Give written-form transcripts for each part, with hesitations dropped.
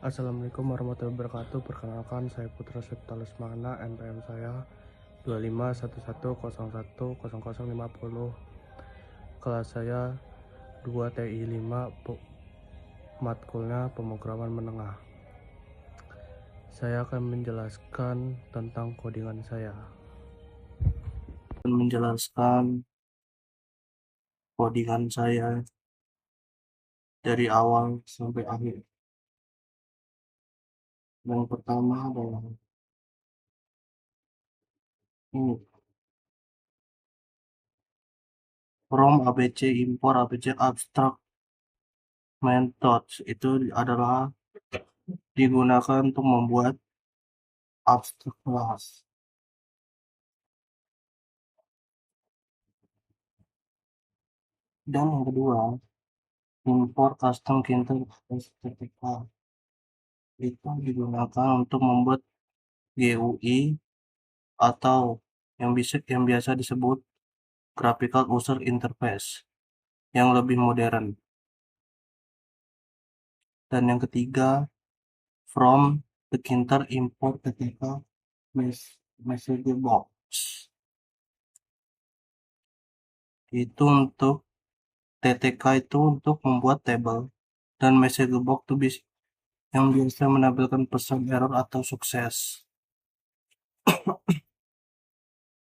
Assalamualaikum warahmatullahi wabarakatuh. Perkenalkan, saya Putra Septa Lesmana, NPM saya 2511010050. Kelas saya 2TI 5, matkulnya pemrograman menengah. Saya akan menjelaskan tentang codingan saya. Dari awal sampai akhir. Yang pertama adalah ini, from ABC import ABC abstract methods. Itu adalah digunakan untuk membuat abstract class. Dan yang kedua, import custom kinter STTK. Itu digunakan untuk membuat GUI atau yang biasa disebut graphical user interface yang lebih modern. Dan yang ketiga, from the kinter import ketika message box. Itu untuk TTK itu untuk membuat table, dan message box itu yang biasa menampilkan pesan error atau sukses.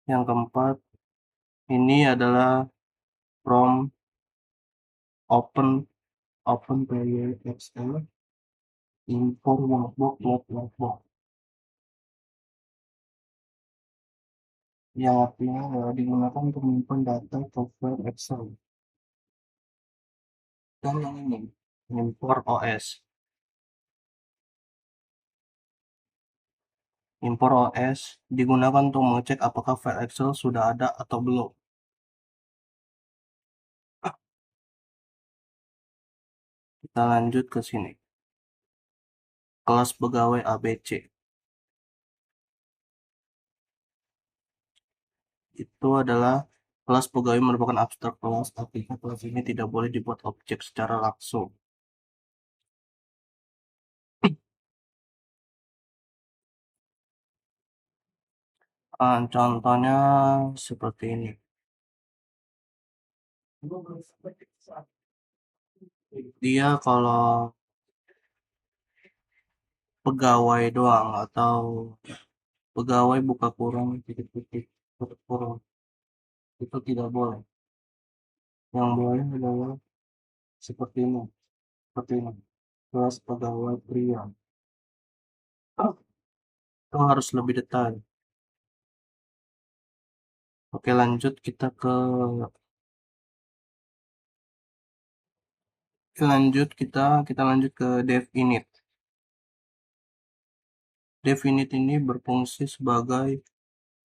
Yang keempat, ini adalah from open player Excel import workbook yang artinya digunakan untuk menyimpan data ke file Excel. Dan yang ini import OS. Import OS digunakan untuk mengecek apakah file Excel sudah ada atau belum. Kita lanjut ke sini. Kelas pegawai ABC. Itu adalah kelas pegawai merupakan abstrak kelas, artinya kelas ini tidak boleh dibuat objek secara langsung. Contohnya seperti ini. Dia kalau pegawai doang atau pegawai buka kurung titik-titik tutup kurung, itu tidak boleh. Yang boleh adalah seperti ini, kelas pegawai pria. Itu harus lebih detail. Oke, lanjut kita lanjut ke dev init. Dev init ini berfungsi sebagai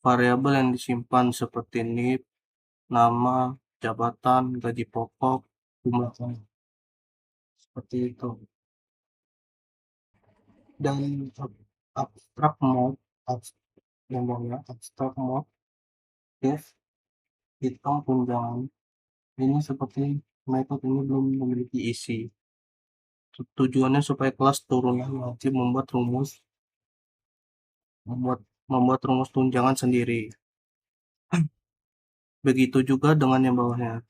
variabel yang disimpan seperti NIP, nama, jabatan, gaji pokok, jumlah tahun. Seperti itu. Dan abstract mode, abstract mode dev hitung tunjangan. Ini seperti metode ini belum memiliki isi. Tujuannya supaya kelas turunan wajib membuat rumus tunjangan sendiri. Begitu juga dengan yang bawahnya.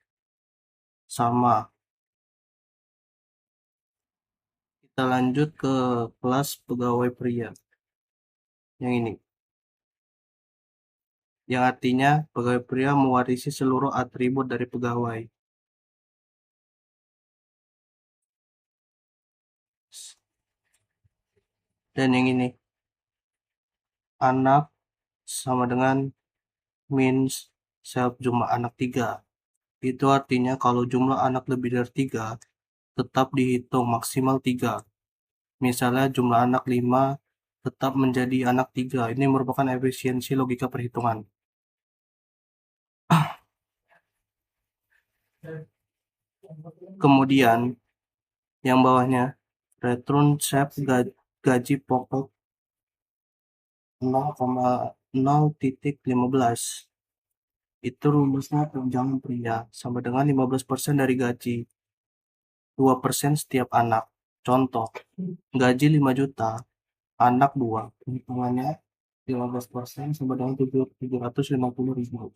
Sama. Kita lanjut ke kelas pegawai pria. Yang ini. Yang artinya pegawai pria mewarisi seluruh atribut dari pegawai. Dan yang ini. Anak sama dengan min self jumlah anak 3. Itu artinya kalau jumlah anak lebih dari 3, tetap dihitung maksimal 3. Misalnya jumlah anak 5 tetap menjadi anak 3. Ini merupakan efisiensi logika perhitungan. Kemudian yang bawahnya return shape gaji pokok 0,0.15. Itu rumusnya tunjangan pria sama dengan 15% dari gaji, 2% setiap anak. Contoh, gaji 5 juta, anak 2, hitungannya 15% sama dengan 750.000.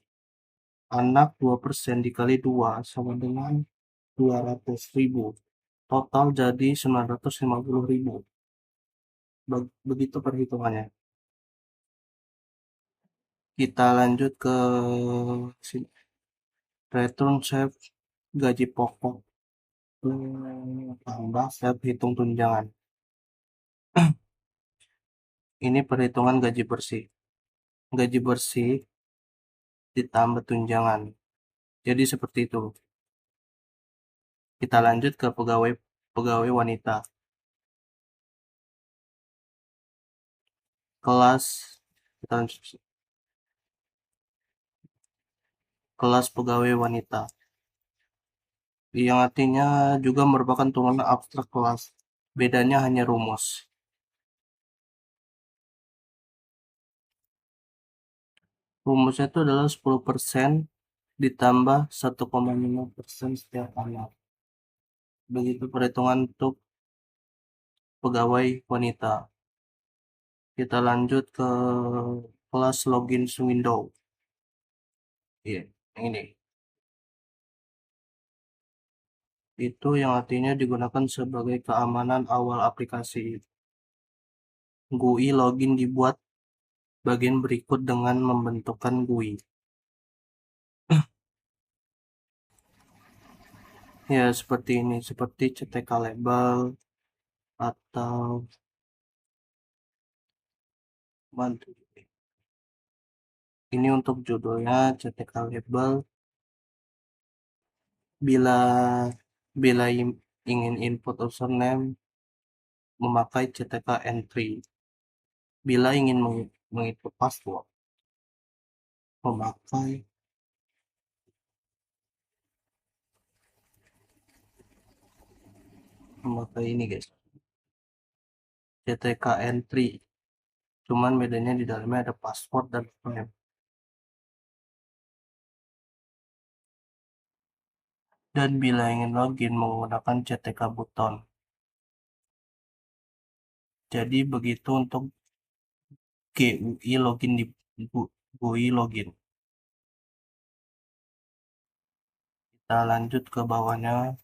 Anak 2% dikali 2 sama dengan 200.000. Total jadi 950.000. Begitu perhitungannya. Kita lanjut ke sini. Return save gaji pokok tambah save hitung tunjangan. Ini perhitungan gaji bersih. Gaji bersih ditambah tunjangan. Jadi seperti itu. Kita lanjut ke pegawai pegawai wanita. Kelas kita lanjut. Kelas pegawai wanita. Yang artinya juga merupakan turunan abstrak kelas. Bedanya hanya rumus. Rumusnya itu adalah 10% ditambah 1,5% setiap anak. Begitu perhitungan untuk pegawai wanita. Kita lanjut ke kelas login window. Iya, yang ini. Itu yang artinya digunakan sebagai keamanan awal aplikasi. GUI login dibuat bagian berikut dengan membentukkan GUI. Ya, seperti ini, seperti CTK label atau bantu. Ini untuk judulnya CTK label. Bila bila ingin input username memakai CTK entry. Bila ingin menginput password memakai ini guys, CTK entry. Cuman bedanya di dalamnya ada password dan frame. Dan bila ingin login menggunakan CTK button. Jadi begitu untuk GUI login di GUI login. Kita lanjut ke bawahnya,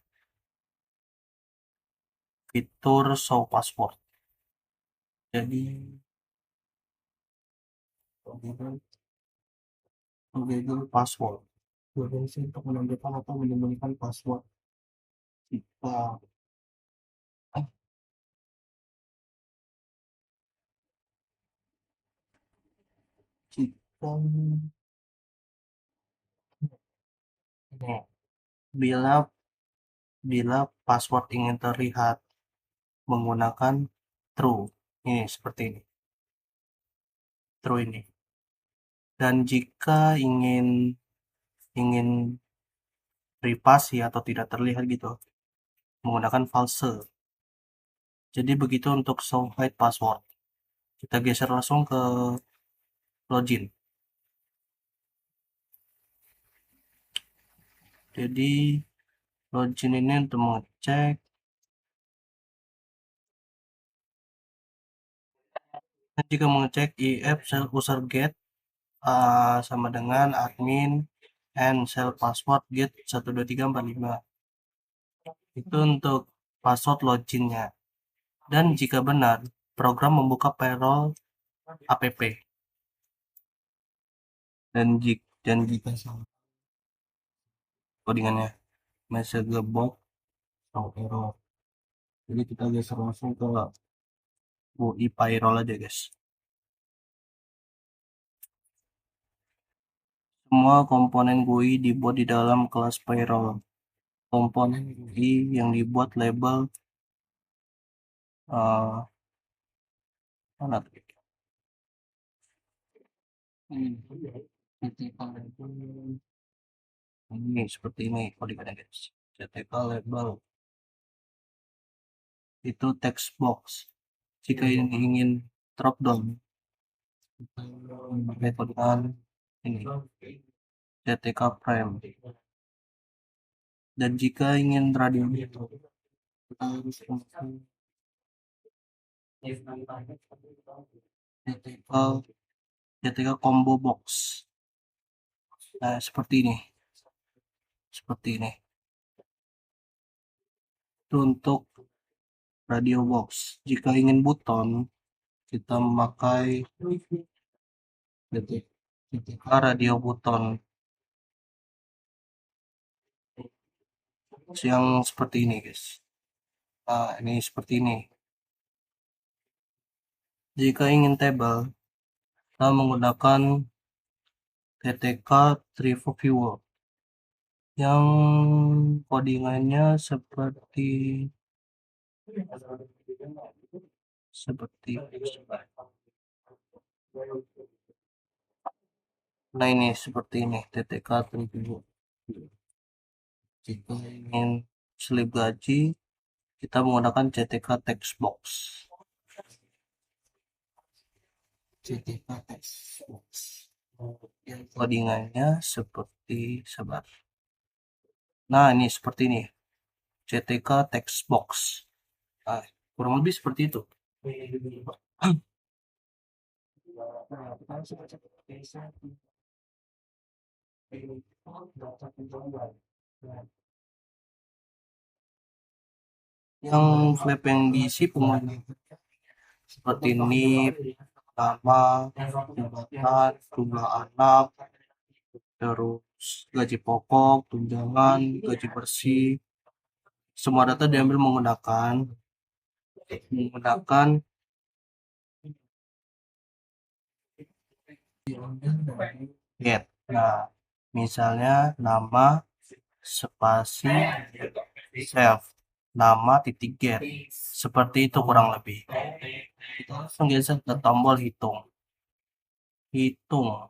fitur show password. Jadi Google password. Berfungsi untuk menambahkan atau menyembunyikan password. Jika jika bila bila password ingin terlihat menggunakan true, ini seperti ini, true ini. Dan jika ingin ingin privasi atau tidak terlihat gitu, menggunakan false. Jadi begitu untuk show hide password. Kita geser langsung ke login. Jadi login ini untuk mengecek. Jika mengecek if self user get sama dengan admin and self password get 12345. Itu untuk password loginnya. Dan jika benar, program membuka payroll app. Dan jika salah codingannya message box atau error. Jadi kita geser langsung ke UI payroll aja guys. Semua komponen GUI dibuat di dalam kelas payroll. Komponen GUI yang dibuat label mana tuh? Ini seperti ini codingannya guys. CTK label itu text box. Jika ingin drop down pakai codingan ini CTK prime. Dan jika ingin radio kita harus GTK combo box. Nah, seperti ini. Itu untuk radio box. Jika ingin buton, kita memakai GTK radio buton yang seperti ini, guys. Nah, ini seperti ini. Jika ingin tabel, kita menggunakan GTK Trivo Viewer yang codingannya seperti nah ini seperti ini TTK Trivo. Jika ingin slip gaji, kita menggunakan CTK text box. CTK text box yang codingannya seperti sebar. Nah, ini seperti ini. CTK text box. Nah, kurang lebih seperti itu. Yang flap yang diisi pengumuman seperti ini, nama, jabatan, jumlah anak, terus gaji pokok, tunjangan, gaji bersih. Semua data diambil menggunakan get. Nah, misalnya nama spasi self, nama titik get. Seperti itu kurang lebih. Kita langsung geser ke tombol hitung. Hitung.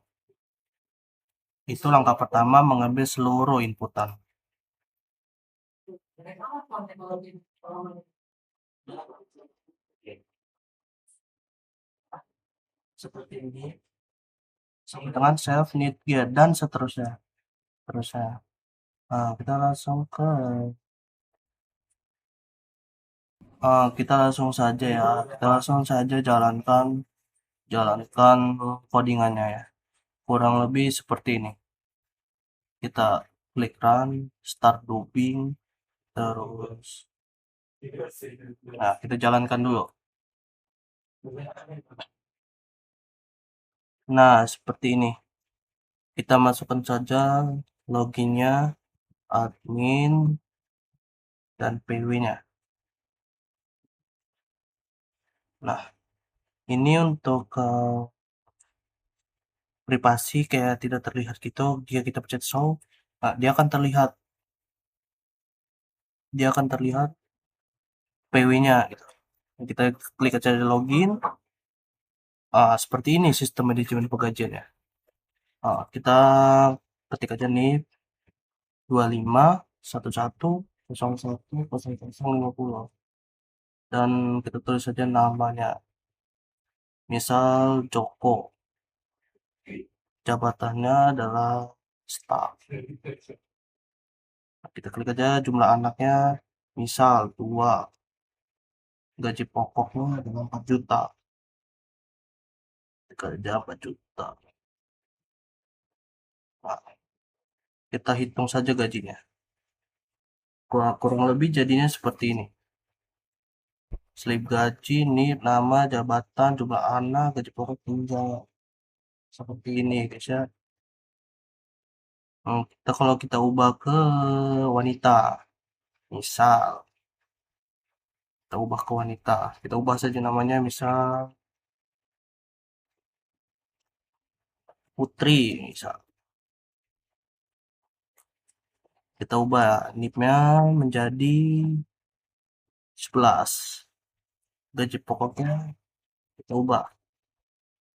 Itu langkah pertama mengambil seluruh inputan. Seperti ini. Sama dengan self need get dan seterusnya. Nah, kita langsung saja ya. Kita langsung saja jalankan codingannya ya. Kurang lebih seperti ini. Kita klik run, start dubbing, terus nah kita jalankan dulu. Nah, seperti ini. Kita masukkan saja loginnya, admin, dan PW-nya. Nah, ini untuk privasi kayak tidak terlihat gitu. Jika kita pencet show, nah, dia akan terlihat PW-nya gitu. Kita klik aja di login. Seperti ini sistem manajemen pegajiannya. Kita ketik aja nih 2511010050 dan kita tulis saja namanya. Misal Joko. Jabatannya adalah staff. Kita klik aja jumlah anaknya, misal 2. Gaji pokoknya adalah 4 juta. Kerja 4 juta. Nah, kita hitung saja gajinya. Kurang lebih jadinya seperti ini. Slip gaji, NIP, nama, jabatan, jumlah anak, gaji pokok, tunjangan. Seperti ini guys ya. Kalau kita ubah ke wanita, misal kita ubah ke wanita, kita ubah saja namanya misal Putri misal. Kita ubah NIP-nya menjadi 11. Gaji pokoknya kita ubah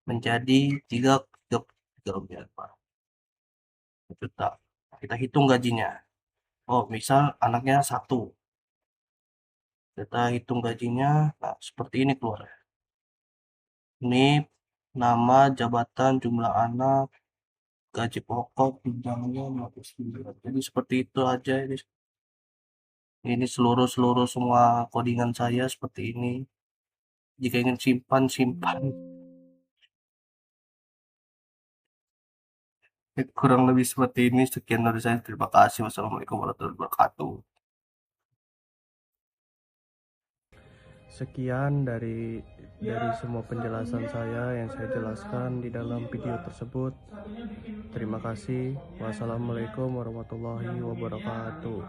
menjadi 3 juta. Kita hitung gajinya. Oh, misal anaknya 1. Kita hitung gajinya. Nah, seperti ini keluar. NIP, nama, jabatan, jumlah anak, gaji pokok, tunjangannya 59. Jadi seperti itu aja ini. Ini seluruh semua codingan saya seperti ini. Jika ingin simpan, simpan. Kurang lebih seperti ini. Sekian dari saya. Terima kasih. Wassalamualaikum warahmatullahi wabarakatuh. Sekian dari semua penjelasan saya yang saya jelaskan di dalam video tersebut. Terima kasih. Wassalamualaikum warahmatullahi wabarakatuh.